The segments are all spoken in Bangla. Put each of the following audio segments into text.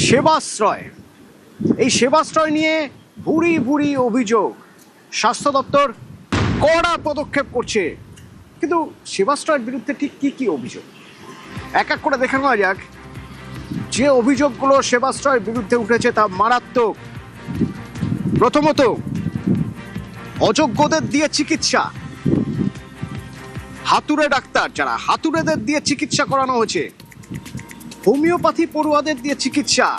সেবাশ্রয়, এই সেবাশ্রয় নিয়ে ভুরি ভুরি অভিযোগ। স্বাস্থ্য দপ্তর কড়া পদক্ষেপ করছে, কিন্তু সেবাশ্রয়ের বিরুদ্ধে ঠিক কি কি অভিযোগ এক এক করে দেখে নেওয়া যাক। যে অভিযোগগুলো সেবাশ্রয়ের বিরুদ্ধে উঠেছে তা মারাত্মক। প্রথমত, অযোগ্যদের দিয়ে চিকিৎসা। হাতুড়ে ডাক্তার, যারা হাতুড়েদের দিয়ে চিকিৎসা করানো হয়েছে। হোমিওপ্যাথি পড়ুয়াদের দিয়ে চিকিৎসা।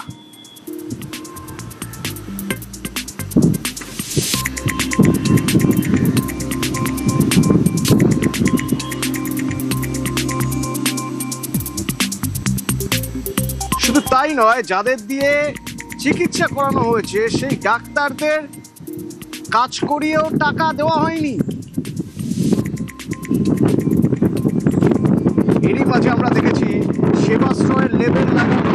শুধু তাই নয়, যাদের দিয়ে চিকিৎসা করানো হয়েছে সেই ডাক্তারদের কাজ করিয়েও টাকা দেওয়া হয়নি। এরই মাঝে আমরা দেখেছি সেবাশ্রয়ের লেবেল লাগানো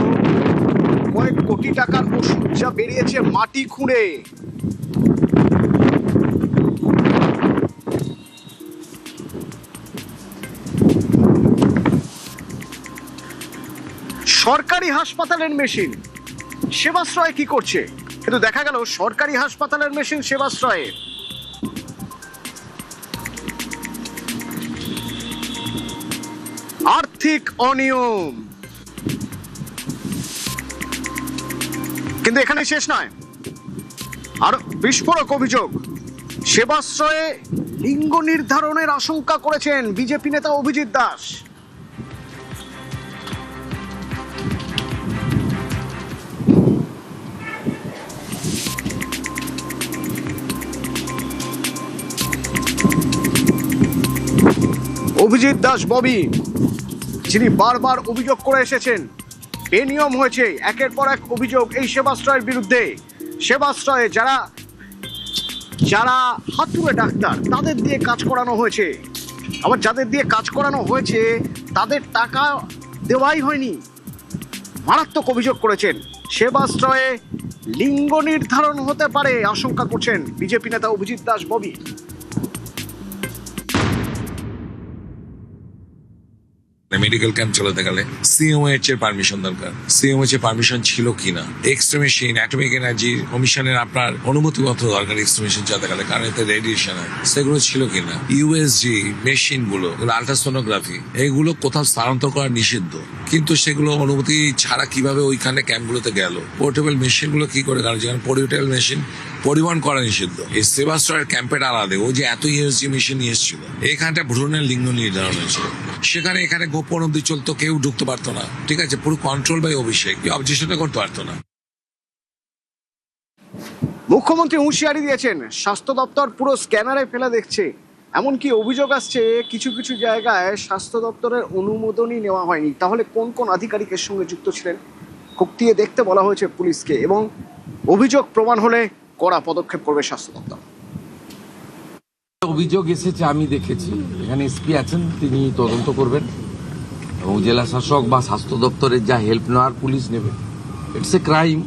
কয়েক কোটি টাকার ওষুধ যা বেরিয়েছে মাটি খুঁড়ে। সরকারি হাসপাতালের মেশিন সেবাশ্রয় কি করছে? কিন্তু দেখা গেল সরকারি হাসপাতালের মেশিন সেবাশ্রয়ে। আর্থিক অনিয়ম। কিন্তু এখানে শেষ নয়, আরো বিস্ফোরক অভিযোগ। সেবাশ্রয়ে লিঙ্গ নির্ধারণের আশঙ্কা করেছেন বিজেপি নেতা অভিজিৎ দাস। অভিজিৎ দাস ববি, যিনি বারবার অভিযোগ করে এসেছেন বেনিয়ম হয়েছে, একের পর এক অভিযোগ এই সেবাশ্রয়ের বিরুদ্ধে। সেবাশ্রয়ে যারা যারা হাতুড়ে ডাক্তার তাদের দিয়ে কাজ করানো হয়েছে, আবার যাদের দিয়ে কাজ করানো হয়েছে তাদের টাকা দেওয়াই হয়নি। মারাত্মক অভিযোগ করেছেন। সেবাশ্রয়ে লিঙ্গ নির্ধারণ হতে পারে আশঙ্কা করছেন বিজেপি নেতা অভিজিৎ দাস ববি। মেডিকেল ক্যাম্প চালাতে গেলে সিএমএইচ এর পারমিশন দরকার। সিএমএইচ এর পারমিশন ছিল কিনা, এক্সরে মেশিন, অ্যাটমিক এনার্জি কমিশনের আপনার অনুমতিপত্র দরকার এক্সরে মেশিন চালাতে গেলে, কারণ এতে রেডিয়েশন হয়, সেগুলো ছিল কিনা। ইউএসজি মেশিন গুলো, আল্ট্রাসোনোগ্রাফি, এগুলো কোথাও স্থানান্তর করা নিষিদ্ধ, কিন্তু সেগুলো অনুমতি ছাড়া কিভাবে ওইখানে ক্যাম্পগুলোতে গেল। পোর্টেবল মেশিন গুলো কি করে, কারণ যেখানে পোর্টেবল মেশিন পরিবহন করা নিষিদ্ধ। এই সেবাশ্রয়ের ক্যাম্পের আলাদা ওই যে এত ইউএসজি মেশিন নিয়ে এসেছিল, এখানটা ভ্রূণের লিঙ্গ নির্ধারণ হয়েছিল, সেখানে এখানে গোপন অব্দি চলতো, কেউ ঢুকতে পারতো না। ঠিক আছে, পুরো কন্ট্রোল বাই অভিষেক, কেউ অবজেকশনটা করতে পারতো না। মুখ্যমন্ত্রী হুঁশিয়ারি দিয়েছেন, স্বাস্থ্য দপ্তর পুরো স্ক্যানারে ফেলে দেখছে। এমনকি অভিযোগ আসছে কিছু কিছু জায়গায় স্বাস্থ্য দপ্তরের অনুমোদনই নেওয়া হয়নি। তাহলে কোন কোন আধিকারিকের সঙ্গে যুক্ত ছিলেন খতিয়ে দেখতে বলা হয়েছে পুলিশকে, এবং অভিযোগ প্রমাণ হলে কড়া পদক্ষেপ করবে স্বাস্থ্য দপ্তর। অভিযোগ এসেছে, আমি দেখেছি, এখানে এসপি আছেন, তিনি তদন্ত করবেন এবং জেলা শাসক বা স্বাস্থ্য দপ্তরের যা হেল্প নেওয়ার পুলিশ নেবে। It's a crime.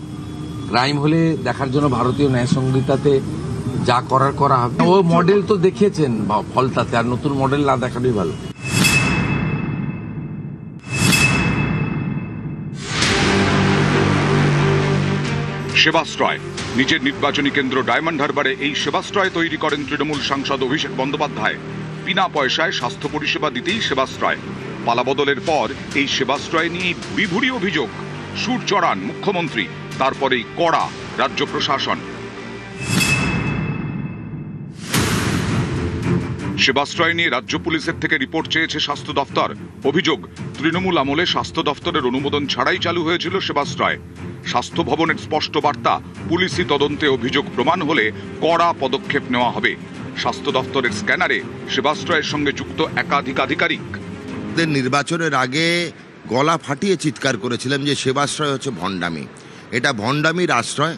ক্রাইম হলে দেখার জন্য ভারতীয় ন্যায় সংহিতাতে যা করার করা হবে। ও মডেল তো দেখিয়েছেন ফলতাতে, আর নতুন মডেল না দেখানোই ভালো। সেবাশ্রয় নিজের নির্বাচনী কেন্দ্র ডায়মন্ড হারবারে এই সেবাশ্রয় তৈরি করেন তৃণমূল সাংসদ অভিষেক বন্দ্যোপাধ্যায়। বিনা পয়সায় স্বাস্থ্য পরিষেবা দিতেই সেবাশ্রয়। পালাবদলের পর এই সেবাশ্রয় নিয়ে ভুরি ভুরি অভিযোগ। সুর চড়ান মুখ্যমন্ত্রী, তারপরেই কড়া রাজ্য প্রশাসন। সেবাশ্রয় নিয়ে রাজ্য পুলিশের থেকে রিপোর্ট চেয়েছে স্বাস্থ্য দফতর। অভিযোগ, তৃণমূল আমলে স্বাস্থ্য দফতরের অনুমোদন ছাড়াই চালু হয়েছিল সেবাশ্রয়। স্বাস্থ্য ভবনের স্পষ্ট বার্তা, পুলিশি তদন্তে অভিযোগ প্রমাণ হলে কড়া পদক্ষেপ নেওয়া হবে। স্বাস্থ্য দফতরের স্ক্যানারে সেবাশ্রয়ের সঙ্গে যুক্ত একাধিক আধিকারিক। নির্বাচনের আগে গলা ফাটিয়ে চিৎকার করেছিলাম যে সেবাশ্রয় হচ্ছে ভণ্ডামি, এটা ভণ্ডামির আশ্রয়।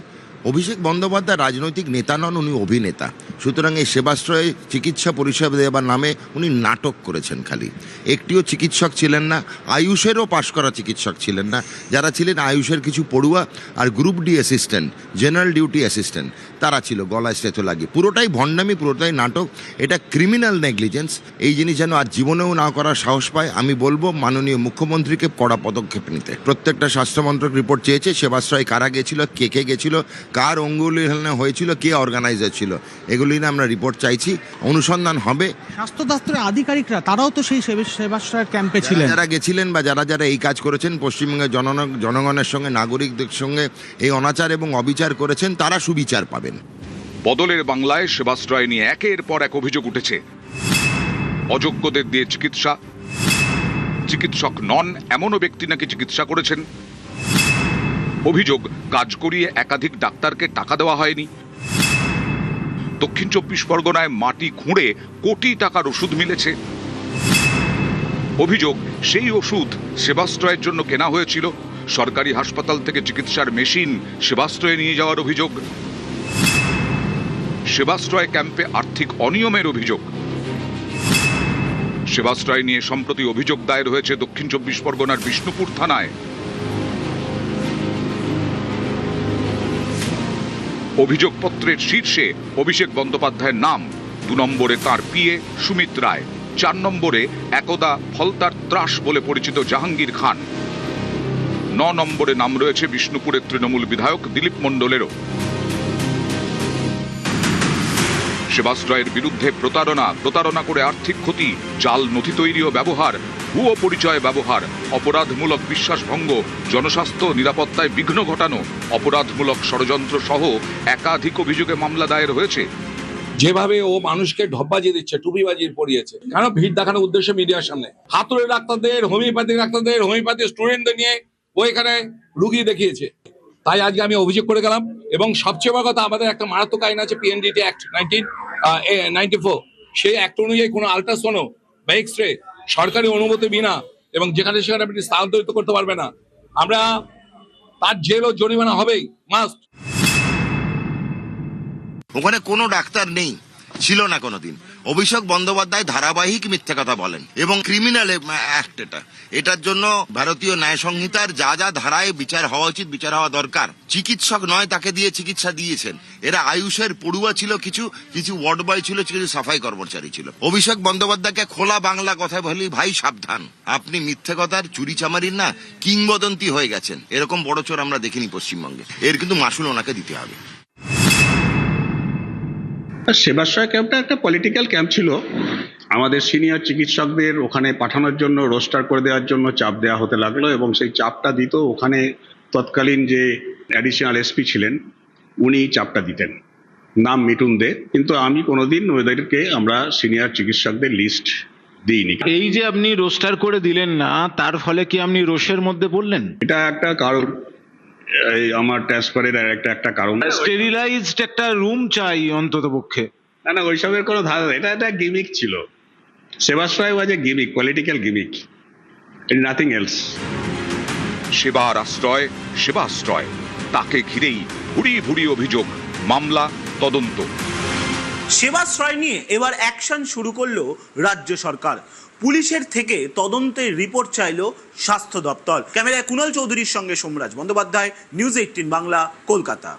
অভিষেক বন্দ্যোপাধ্যায় রাজনৈতিক নেতা নন, উনি অভিনেতা। সুতরাং এই সেবাশ্রয়ে চিকিৎসা পরিষেবা দেওয়ার নামে উনি নাটক করেছেন খালি। একটিও চিকিৎসক ছিলেন না, আয়ুষেরও পাশ করা চিকিৎসক ছিলেন না। যারা ছিলেন আয়ুষের কিছু পড়ুয়া আর group D assistant, general duty assistant, তারা ছিল গলায় স্টেথো লাগিয়ে। পুরোটাই ভণ্ডামি, পুরোটাই নাটক। এটা ক্রিমিনাল নেগলিজেন্স। এই জিনিস যেন আর জীবনেও না করার সাহস পায়। আমি বলবো মাননীয় মুখ্যমন্ত্রীকে কড়া পদক্ষেপ নিতে। প্রত্যেকটা স্বাস্থ্যমন্ত্রক রিপোর্ট চেয়েছে, সেবাশ্রয় কারা গেছিল, কে কে গেছিল, কার অঙ্গুলি হেলনা হয়েছিল, কে অর্গানাইজার ছিল, এগুলি নিয়ে আমরা রিপোর্ট চাইছি। অনুসন্ধান হবে। স্বাস্থ্য দপ্তরের আধিকারিকরা তারাও তো সেই সেবাশ্রয়ের ক্যাম্পে ছিলেন। যারা গেছিলেন বা যারা এই কাজ করেছেন, পশ্চিমবঙ্গের জনগণের সঙ্গে, নাগরিকদের সঙ্গে এই অনাচার এবং অবিচার করেছেন, তারা সুবিচার পাবেন। বদলের বাংলায় সেবাশ্রয় নিয়ে একের পর এক অভিযোগ উঠেছে। অযোগ্যদের দিয়ে চিকিৎসা, চিকিৎসক নন এমনও ব্যক্তি নাকি চিকিৎসা করেছেন। অভিযোগ, কাজ করিয়ে একাধিক ডাক্তারকে টাকা দেওয়া হয়নি। দক্ষিণ 24 পরগনায় মাটি খুঁড়ে কোটি টাকার ওষুধ মিলেছে। অভিযোগ, সেই ওষুধ সেবাশ্রয়ের জন্য কেনা হয়েছিল। সরকারি হাসপাতাল থেকে চিকিৎসার মেশিন সেবাশ্রয়ে নিয়ে যাওয়ার অভিযোগ। সেবাশ্রয় ক্যাম্পে আর্থিক অনিয়মের অভিযোগ। সেবাশ্রয় নিয়ে সম্প্রতি অভিযোগ দায়ের হয়েছে দক্ষিণ 24 পরগনার বিষ্ণুপুর থানায়। অভিযোগপত্রের শীর্ষে অভিষেক বন্দ্যোপাধ্যায়ের নাম, 2 নম্বরে তাঁর পিএ সুমিত রায়, 4 নম্বরে একদা ফলতার ত্রাস বলে পরিচিত জাহাঙ্গীর খান, 9 নম্বরে নাম রয়েছে বিষ্ণুপুরের তৃণমূল বিধায়ক দিলীপ মণ্ডলেরও। সেবাশ্রয়ের বিরুদ্ধে প্রতারণা করে আর্থিক ক্ষতি, জাল নথি তৈরি ও ব্যবহার, ভুয়ো পরিচয় ব্যবহার, অপরাধমূলক বিশ্বাসভঙ্গ, জনস্বাস্থ্য নিরাপত্তায় বিঘ্ন ঘটানো, অপরাধমূলক ষড়যন্ত্র সহ একাধিক অভিযোগে মামলা দায়ের হয়েছে। যেভাবে ও মানুষকে ঢপবাজি দিচ্ছে, টুপিবাজি পড়িয়েছে, কেন ভিড় দেখানোর উদ্দেশ্যে মিডিয়ার সামনে হাতুড়ে ডাক্তারদের, হোমিওপ্যাথি স্টুডেন্টদের নিয়ে ও এখানে রুগী দেখিয়েছে। তাই আজকে আমি অভিযোগ করে গেলাম। এবং সবচেয়ে বড় কথা, আমাদের একটা মারাত্মক আইন আছে, পিএনডিটি অ্যাক্ট 1994। সেই অ্যাক্ট অনুযায়ী কোনো আল্ট্রাসোনো বা এক্স রে সরকারি অনুমতি বিনা এবং যেখানে সেখানে আপনি স্থানান্তরিত করতে পারবে না। আমরা তার জেল ও জরিমানা হবেই, মাস্ট। ওখানে কোনো ডাক্তার নেই, ছিল না কোনোদিন। অভিষেক বন্দ্যোপাধ্যায় ধারাবাহিক মিথ্যে কথা বলেন এবং ক্রিমিনাল অ্যাক্ট এটার জন্য ভারতীয় ন্যায় সংহিতার যা যা ধারায় বিচার হওয়া উচিত, বিচার হওয়া দরকার। চিকিৎসক নয়, তাকে দিয়ে চিকিৎসা দিয়েছেন। এরা আয়ুষের পড়ুয়া ছিল, কিছু ওয়ার্ড বয় ছিল, কিছু সাফাই কর্মচারী ছিল। অভিষেক বন্দ্যোপাধ্যায়কে খোলা বাংলা কথায় বলি, ভাই সাবধান, আপনি মিথ্যে কথার চুরি চামারির না কিংবদন্তি হয়ে গেছেন। এরকম বড় চোর আমরা দেখিনি পশ্চিমবঙ্গে। এর কিন্তু মাসুল ওনাকে দিতে হবে। সেবাশ্রয় ক্যাম্পটা একটা পলিটিক্যাল ক্যাম্প ছিল। আমাদের সিনিয়র চিকিৎসকদের ওখানে পাঠানোর জন্য, রোস্টার করে দেওয়ার জন্য চাপ দেওয়া হতে লাগলো এবং সেই চাপটা দিত ওখানে তৎকালীন যে অ্যাডিশনাল এসপি ছিলেন, উনি চাপটা দিতেন, নাম মিটুন দে। কিন্তু আমি কোনোদিন ওদেরকে আমরা সিনিয়র চিকিৎসকদের লিস্ট দিইনি। এই যে আপনি রোস্টার করে দিলেন না, তার ফলে কি আপনি রোষের মধ্যে পড়লেন? এটা একটা কারণ, এই আমার ট্রান্সফারের একটা কারণ। স্টেরিলাইজড একটা রুম চাই অন্তত পক্ষে। না, ওইসবের কোনো ধারণা, এটা একটা গিমিক ছিল। Sebashray was a gimmick, political gimmick, nothing else. সেবার আশ্রয়, সেবাশ্রয়, তাকে ঘিরেই ভুরি ভুরি অভিযোগ, মামলা, তদন্ত। সেবাশ্রয় নিয়ে এবার অ্যাকশন শুরু করলো রাজ্য সরকার। পুলিশের থেকে তদন্তের রিপোর্ট চাইলো স্বাস্থ্য দপ্তর। ক্যামেরায় কুণাল চৌধুরীর সঙ্গে সোমরাজ বন্দ্যোপাধ্যায়, নিউজ 18 বাংলা, কলকাতা।